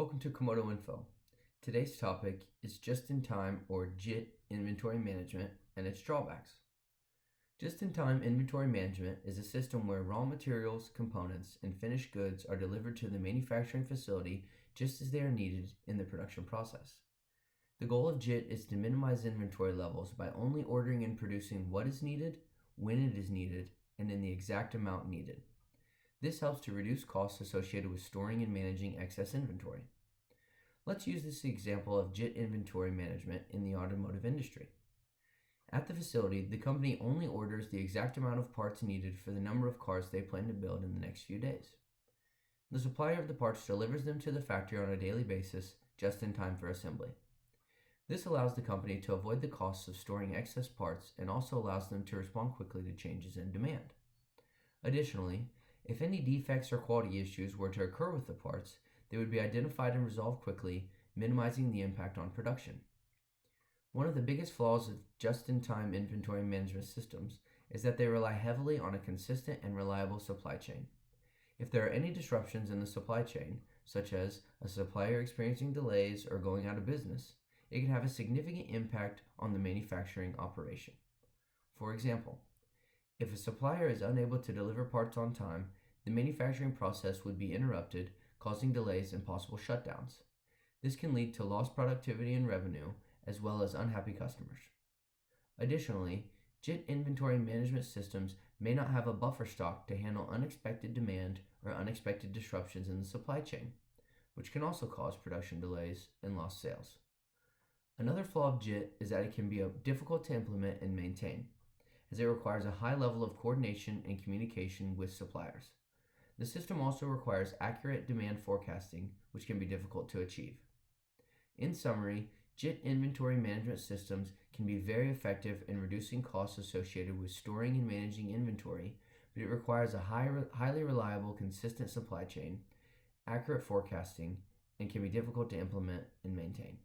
Welcome to Komodo Info. Today's topic is just-in-time or JIT inventory management and its drawbacks. Just-in-time inventory management is a system where raw materials, components, and finished goods are delivered to the manufacturing facility just as they are needed in the production process. The goal of JIT is to minimize inventory levels by only ordering and producing what is needed, when it is needed, and in the exact amount needed. This helps to reduce costs associated with storing and managing excess inventory. Let's use this example of JIT inventory management in the automotive industry. At the facility, the company only orders the exact amount of parts needed for the number of cars they plan to build in the next few days. The supplier of the parts delivers them to the factory on a daily basis, just in time for assembly. This allows the company to avoid the costs of storing excess parts and also allows them to respond quickly to changes in demand. Additionally, if any defects or quality issues were to occur with the parts, they would be identified and resolved quickly, minimizing the impact on production. One of the biggest flaws of just-in-time inventory management systems is that they rely heavily on a consistent and reliable supply chain. If there are any disruptions in the supply chain, such as a supplier experiencing delays or going out of business, it can have a significant impact on the manufacturing operation. For example, if a supplier is unable to deliver parts on time, the manufacturing process would be interrupted, causing delays and possible shutdowns. This can lead to lost productivity and revenue, as well as unhappy customers. Additionally, JIT inventory management systems may not have a buffer stock to handle unexpected demand or unexpected disruptions in the supply chain, which can also cause production delays and lost sales. Another flaw of JIT is that it can be difficult to implement and maintain, as it requires a high level of coordination and communication with suppliers. The system also requires accurate demand forecasting, which can be difficult to achieve. In summary, JIT inventory management systems can be very effective in reducing costs associated with storing and managing inventory, but it requires a highly reliable, consistent supply chain, accurate forecasting, and can be difficult to implement and maintain.